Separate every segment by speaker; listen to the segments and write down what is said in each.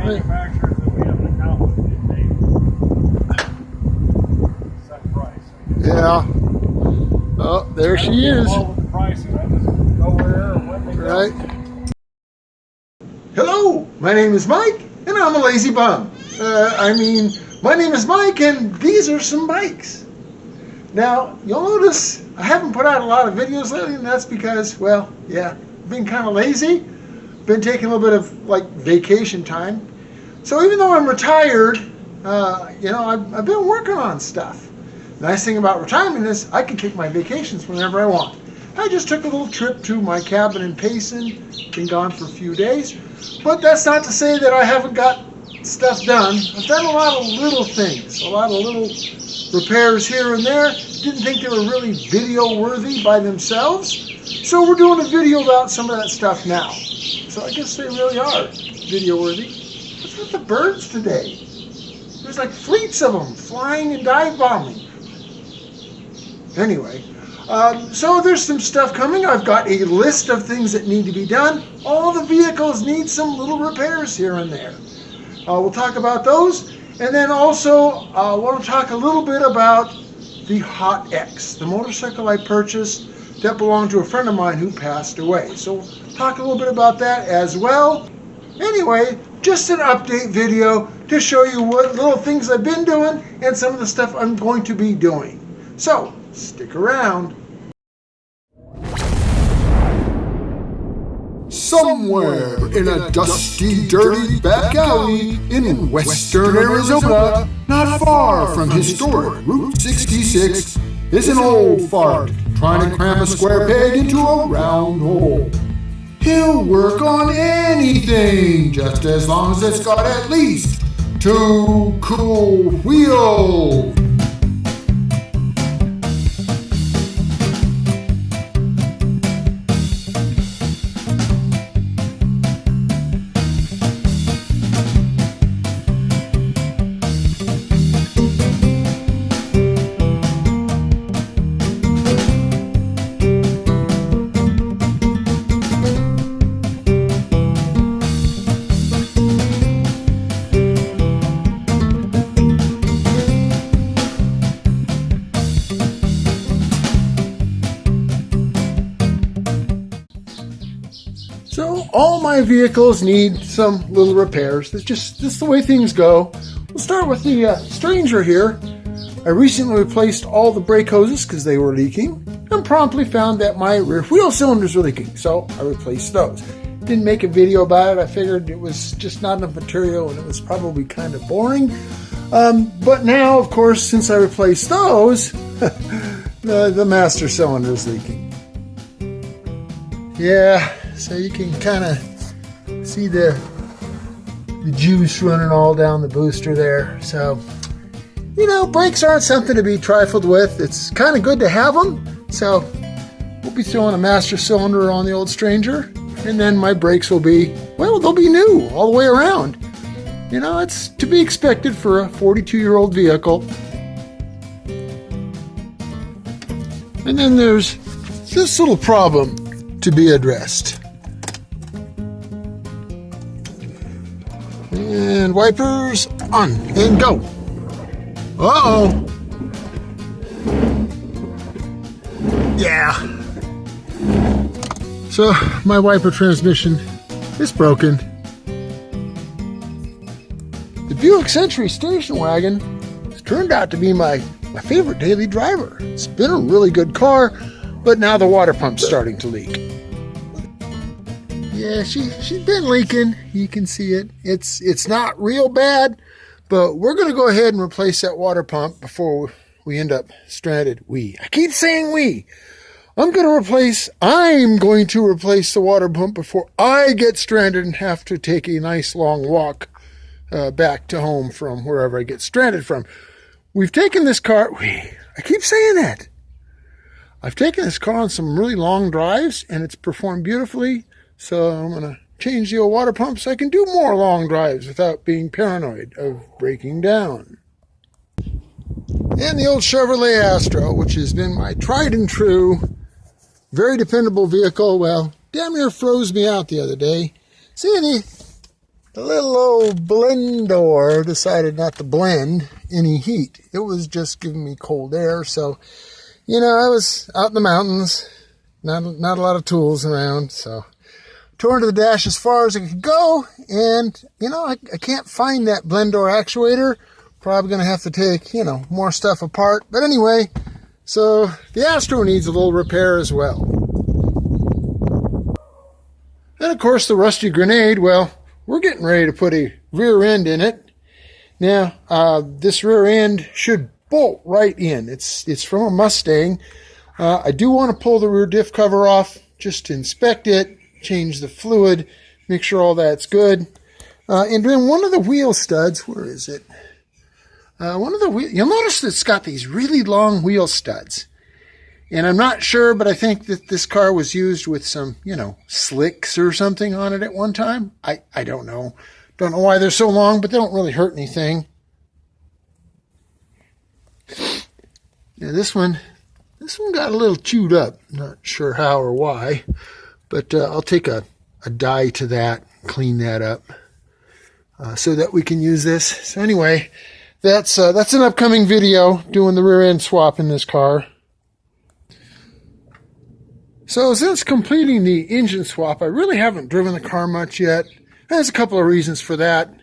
Speaker 1: manufacturers that we have an account with didn't they set price.
Speaker 2: Yeah. Oh, there she is.
Speaker 1: With the prices, I just know where and when they go.
Speaker 2: Right. Hello, my name is Mike, and I'm a lazy bum. My name is Mike, and these are some bikes. Now, you'll notice I haven't put out a lot of videos lately, and that's because, well, yeah, I've been kind of lazy. Been taking a little bit of, vacation time. So even though I'm retired, I've been working on stuff. The nice thing about retirement is I can take my vacations whenever I want. I just took a little trip to my cabin in Payson. Been gone for a few days. But that's not to say that I haven't got stuff done. I've done a lot of little things, a lot of little repairs here and there. Didn't think they were really video worthy by themselves. So we're doing a video about some of that stuff now. So I guess they really are video worthy. What's with the birds today? There's like fleets of them flying and dive bombing. Anyway, so there's some stuff coming. I've got a list of things that need to be done. All the vehicles need some little repairs here and there. We'll talk about those. And then also, I want to talk a little bit about the Hot X, the motorcycle I purchased that belonged to a friend of mine who passed away. So we'll talk a little bit about that as well. Anyway, just an update video to show you what little things I've been doing and some of the stuff I'm going to be doing. So, stick around. Somewhere in a dusty, dirty back alley in western Arizona, not far from historic Route 66, is an old fart trying to cram a square peg into a round hole. He'll work on anything, just as long as it's got at least 2 cool wheels. So all my vehicles need some little repairs. That's the way things go. We'll start with the Stranger here. I recently replaced all the brake hoses because they were leaking and promptly found that my rear wheel cylinders were leaking. So I replaced those. Didn't make a video about it. I figured it was just not enough material and it was probably kind of boring. But now, of course, since I replaced those, the master cylinder is leaking. Yeah. So you can kind of see the juice running all down the booster there. So, brakes aren't something to be trifled with. It's kind of good to have them. So we'll be throwing a master cylinder on the old Stranger. And then my brakes will be, they'll be new all the way around. It's to be expected for a 42-year-old vehicle. And then there's this little problem to be addressed. And wipers on and go. Uh-oh. Yeah. So my wiper transmission is broken. The Buick Century station wagon has turned out to be my favorite daily driver. It's been a really good car, but now the water pump's starting to leak. Yeah, she's been leaking. You can see it. It's not real bad, but we're going to go ahead and replace that water pump before we end up stranded. I keep saying we. I'm going to replace the water pump before I get stranded and have to take a nice long walk back to home from wherever I get stranded from. We've taken this car. I keep saying that. I've taken this car on some really long drives, and it's performed beautifully. So I'm going to change the old water pump so I can do more long drives without being paranoid of breaking down. And the old Chevrolet Astro, which has been my tried and true, very dependable vehicle. Well, damn near froze me out the other day. See, the little old blender decided not to blend any heat. It was just giving me cold air. So, you know, I was out in the mountains, not a lot of tools around. So, tore into the dash as far as it could go. And, you know, I can't find that blender actuator. Probably going to have to take, you know, more stuff apart. But anyway, so the Astro needs a little repair as well. And of course, the rusty grenade, well, we're getting ready to put a rear end in it. Now, this rear end should bolt right in. It's from a Mustang. I do want to pull the rear diff cover off just to inspect it, change the fluid, make sure all that's good. And then one of the wheel studs, where is it? You'll notice that it's got these really long wheel studs. And I'm not sure, but I think that this car was used with some, you know, slicks or something on it at one time. I don't know. Don't know why they're so long, but they don't really hurt anything. Now this one got a little chewed up. Not sure how or why, but I'll take a dye to that, clean that up, so that we can use this. So anyway, that's an upcoming video, doing the rear end swap in this car. So since completing the engine swap, I really haven't driven the car much yet. There's a couple of reasons for that.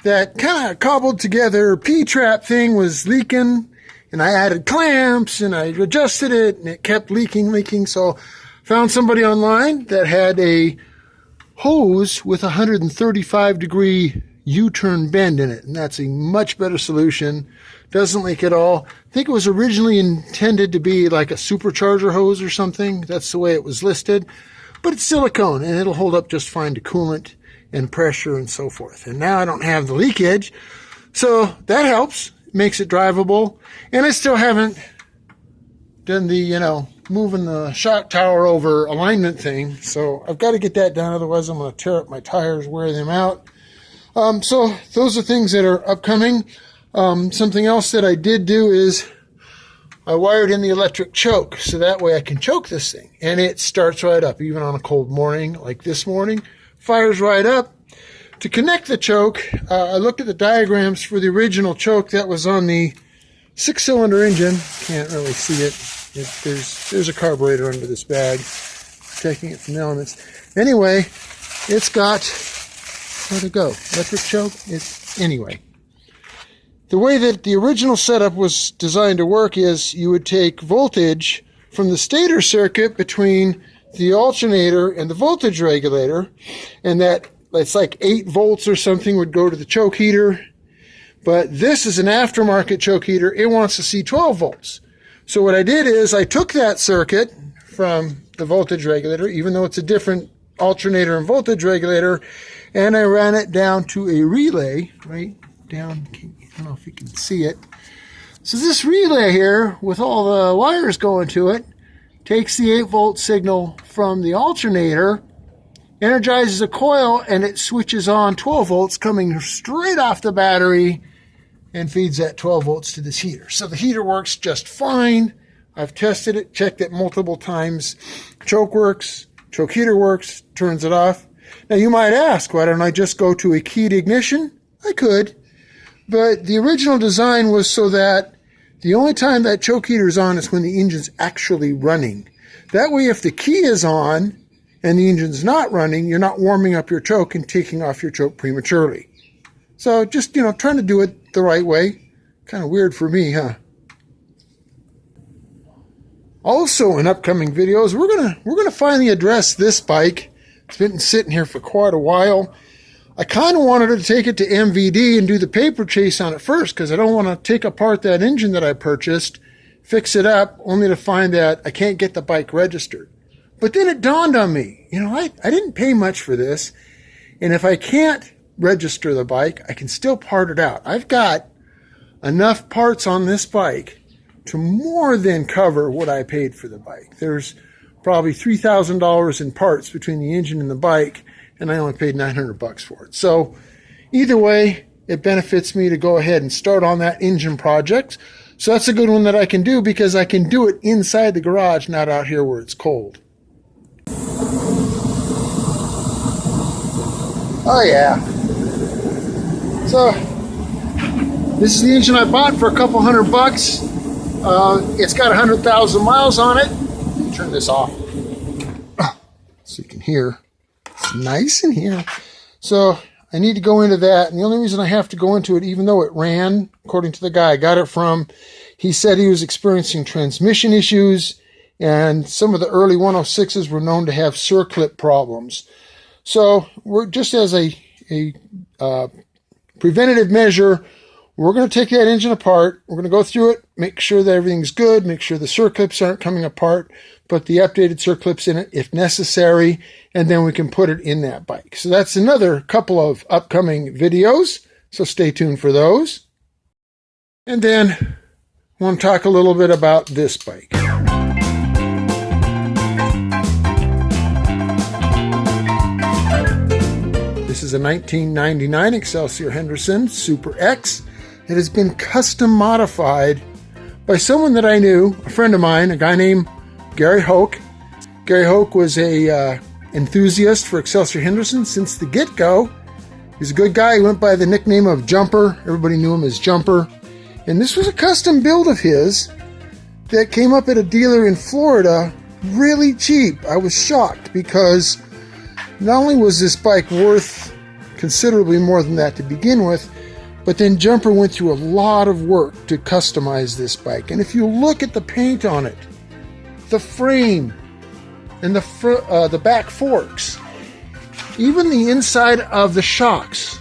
Speaker 2: That kind of cobbled together P-trap thing was leaking, and I added clamps, and I adjusted it, and it kept leaking. So found somebody online that had a hose with a 135-degree U-turn bend in it, and that's a much better solution. Doesn't leak at all. I think it was originally intended to be like a supercharger hose or something. That's the way it was listed. But it's silicone, and it'll hold up just fine to coolant and pressure and so forth. And now I don't have the leakage, so that helps. Makes it drivable. And I still haven't done the, you know, moving the shock tower over alignment thing. So I've got to get that done. Otherwise, I'm going to tear up my tires, wear them out. So those are things that are upcoming. Something else that I did do is I wired in the electric choke, so that way I can choke this thing. And it starts right up, even on a cold morning like this morning. Fires right up. To connect the choke, I looked at the diagrams for the original choke that was on the 6-cylinder engine. Can't really see it. There's a carburetor under this bag, protecting it from the elements. Anyway, it's got, where'd it go? Electric choke? Anyway. The way that the original setup was designed to work is you would take voltage from the stator circuit between the alternator and the voltage regulator, and that it's like 8 volts or something would go to the choke heater. But this is an aftermarket choke heater. It wants to see 12 volts. So what I did is I took that circuit from the voltage regulator, even though it's a different alternator and voltage regulator, and I ran it down to a relay, right down. I don't know if you can see it. So this relay here, with all the wires going to it, takes the 8-volt signal from the alternator, energizes a coil, and it switches on 12 volts coming straight off the battery and feeds that 12 volts to this heater. So the heater works just fine. I've tested it, checked it multiple times. Choke works, choke heater works, turns it off. Now you might ask, why don't I just go to a keyed ignition? I could. But the original design was so that the only time that choke heater is on is when the engine's actually running. That way, if the key is on and the engine's not running, you're not warming up your choke and taking off your choke prematurely. So just, you know, trying to do it the right way. Kind of weird for me, huh? Also in upcoming videos, we're gonna finally address this bike. It's been sitting here for quite a while. I kind of wanted to take it to MVD and do the paper chase on it first, because I don't want to take apart that engine that I purchased, fix it up, only to find that I can't get the bike registered. But then it dawned on me, you know, I didn't pay much for this, and if I can't register the bike, I can still part it out. I've got enough parts on this bike to more than cover what I paid for the bike. There's probably $3,000 in parts between the engine and the bike, and I only paid $900 for it. So either way, it benefits me to go ahead and start on that engine project. So that's a good one that I can do, because I can do it inside the garage, not out here where it's cold. Oh yeah, So this is the engine I bought for a couple $100. It's got 100,000 miles on it. Let me turn this off so you can hear. It's nice in here. So I need to go into that. And the only reason I have to go into it, even though it ran, according to the guy I got it from, he said he was experiencing transmission issues, and some of the early 106s were known to have circlip problems. So we're just as a preventative measure, we're going to take that engine apart. We're going to go through it, make sure that everything's good, make sure the circlips aren't coming apart, put the updated circlips in it if necessary, and then we can put it in that bike. So that's another couple of upcoming videos, so stay tuned for those. And then I want to talk a little bit about this bike. This is a 1999 Excelsior-Henderson Super X. It has been custom modified by someone that I knew, a friend of mine, a guy named Gary Hoke. Gary Hoke was a enthusiast for Excelsior-Henderson since the get-go. He's a good guy. He went by the nickname of Jumper. Everybody knew him as Jumper. And this was a custom build of his that came up at a dealer in Florida really cheap. I was shocked because not only was this bike worth considerably more than that to begin with, but then Jumper went through a lot of work to customize this bike. And if you look at the paint on it, the frame, and the back forks, even the inside of the shocks,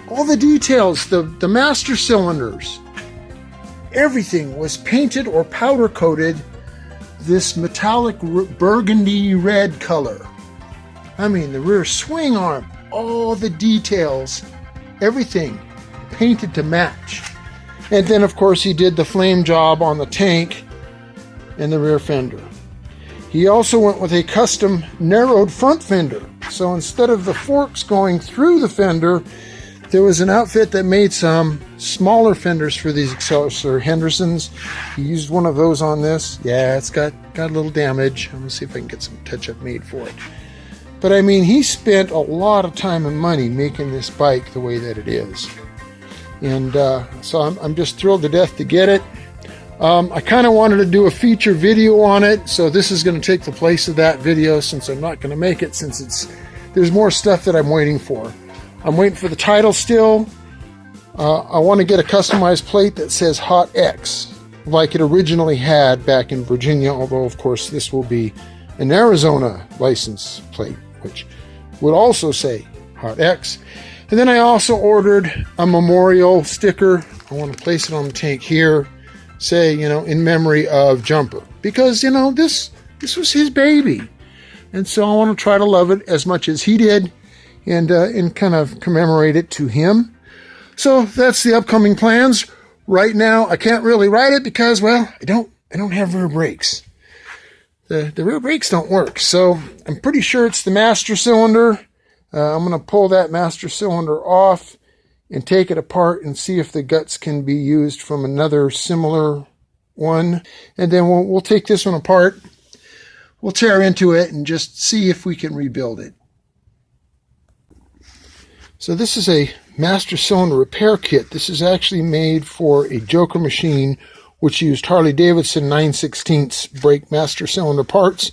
Speaker 2: all the details, the master cylinders, everything was painted or powder coated this metallic burgundy red color. I mean, the rear swing arm, all the details, everything painted to match. And then, of course, he did the flame job on the tank and the rear fender. He also went with a custom narrowed front fender. So instead of the forks going through the fender, there was an outfit that made some smaller fenders for these Excelsior-Hendersons. He used one of those on this. Yeah, it's got a little damage. I'm gonna see if I can get some touch-up made for it. But I mean, he spent a lot of time and money making this bike the way that it is. And so I'm just thrilled to death to get it. I kind of wanted to do a feature video on it, so this is going to take the place of that video since I'm not going to make it, since there's more stuff that I'm waiting for. I'm waiting for the title still. I want to get a customized plate that says Hot X, like it originally had back in Virginia, although of course this will be an Arizona license plate, which would also say Hot X. And then I also ordered a memorial sticker. I want to place it on the tank here, say, you know, in memory of Jumper, because, you know, this was his baby. And so I want to try to love it as much as he did and kind of commemorate it to him. So that's the upcoming plans. Right now, I can't really ride it because, well, I don't have rear brakes. The rear brakes don't work. So I'm pretty sure it's the master cylinder. I'm going to pull that master cylinder off and take it apart and see if the guts can be used from another similar one. And then we'll take this one apart. We'll tear into it and just see if we can rebuild it. So this is a master cylinder repair kit. This is actually made for a Joker machine, which used Harley-Davidson 9/16 brake master cylinder parts.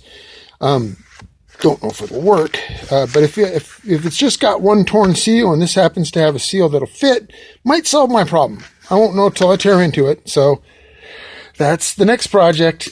Speaker 2: Don't know if it'll work, but if it's just got one torn seal and this happens to have a seal that'll fit, might solve my problem. I won't know till I tear into it. So that's the next project.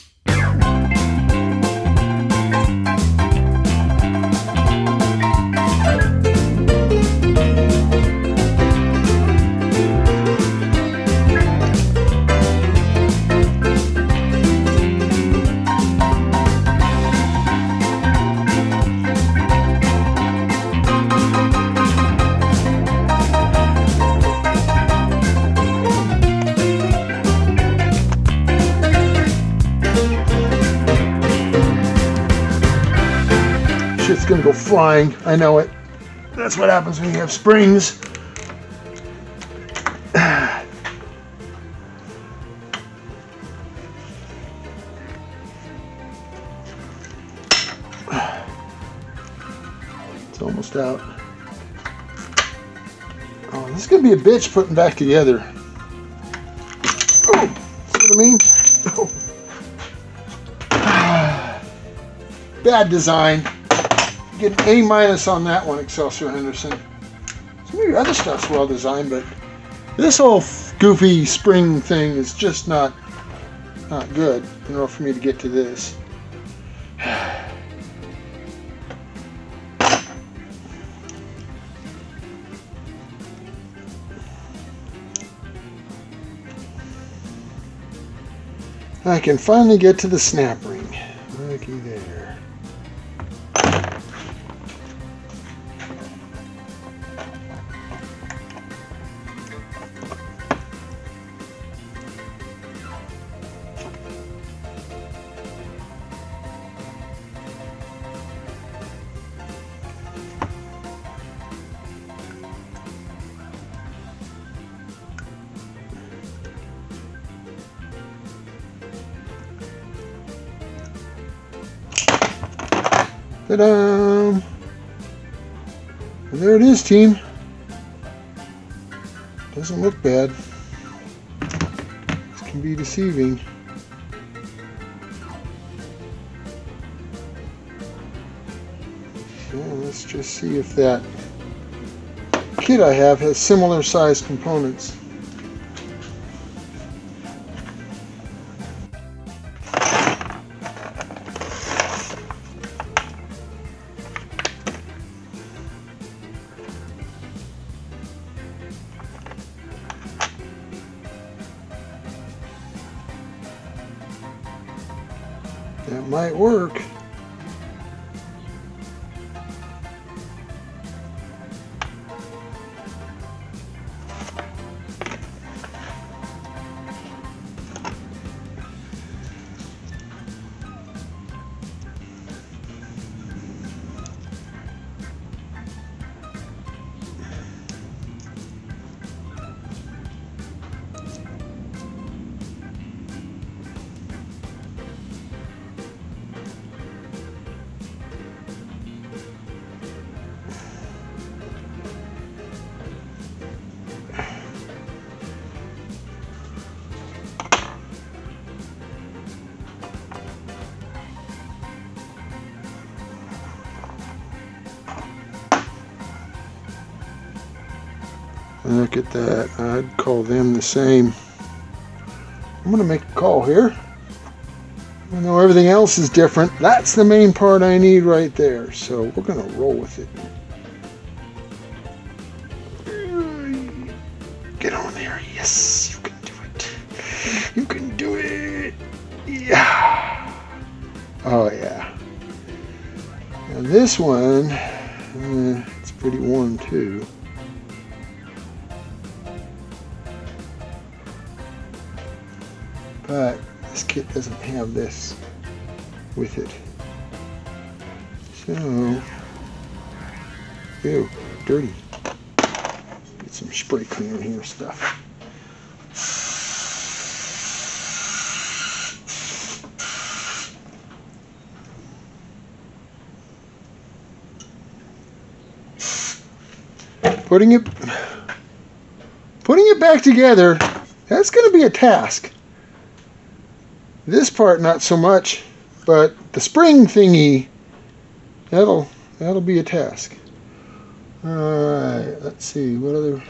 Speaker 2: Shit's gonna go flying. I know it. That's what happens when you have springs. It's almost out. Oh, this is going to be a bitch putting back together. Oh, see what I mean? Oh. Bad design. Get an A- on that one, Excelsior-Henderson. Some of your other stuff's well designed, but this whole goofy spring thing is just not good in order for me to get to this. I can finally get to the snap ring. Looky there. Ta-da! And there it is, team. Doesn't look bad. This can be deceiving. So let's just see if that kit I have has similar sized components. That might work. Look at that. I'd call them the same. I'm going to make a call here. I know everything else is different. That's the main part I need right there. So we're going to roll with it. Get on there. Yes, you can do it. You can do it. Yeah. Oh, yeah. Now this one, it's pretty warm too. But this kit doesn't have this with it. So, ew, dirty. Get some spray cleaner here stuff. Putting it back together, that's going to be a task. This part not so much, but the spring thingy, that'll be a task. All right, let's see what other.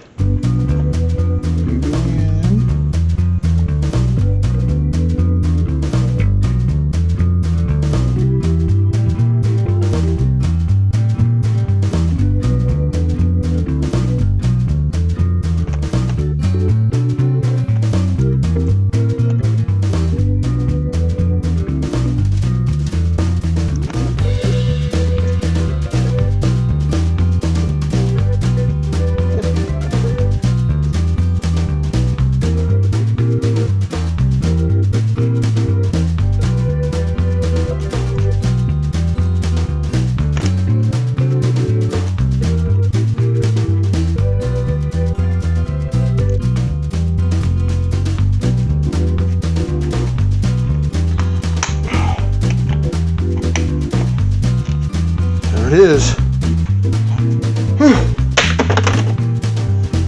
Speaker 2: There it is.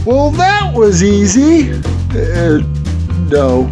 Speaker 2: Well, that was easy. No.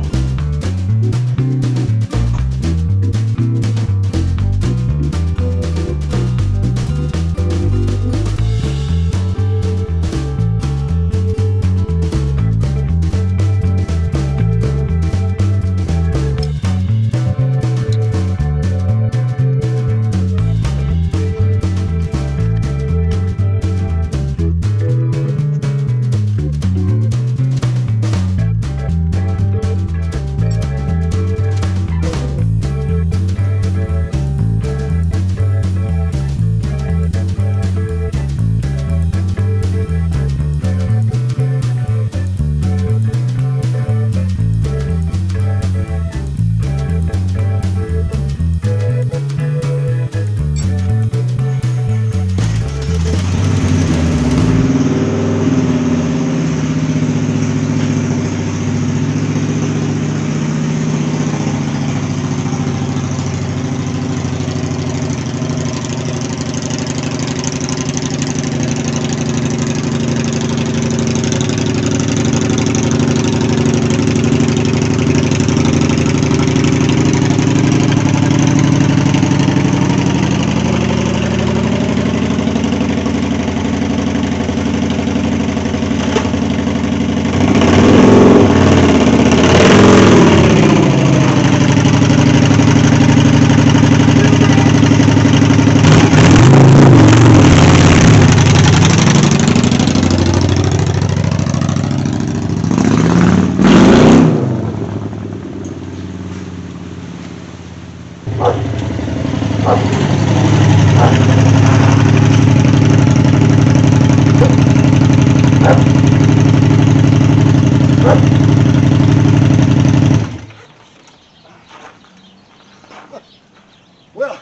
Speaker 2: Well,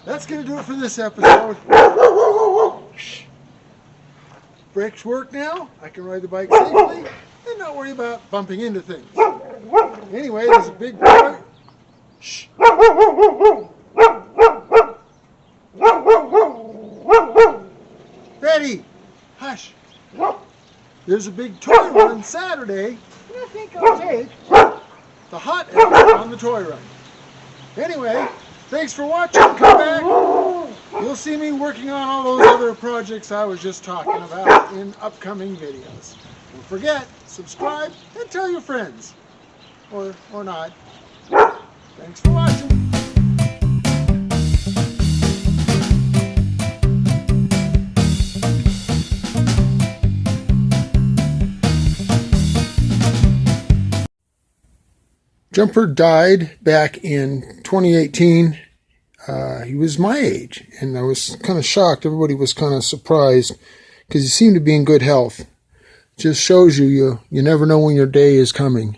Speaker 2: that's going to do it for this episode. Brakes work now. I can ride the bike safely and not worry about bumping into things. Anyway, there's a big toy. Shh. Betty, hush. There's a big toy run Saturday, and I think I'll take the hot air on the toy run. Anyway, thanks for watching. Come back. You'll see me working on all those other projects I was just talking about in upcoming videos. Don't forget, subscribe and tell your friends. Or not. Thanks for watching. Jumper died back in 2018. He was my age, and I was kind of shocked. Everybody was kind of surprised because he seemed to be in good health. Just shows you never know when your day is coming.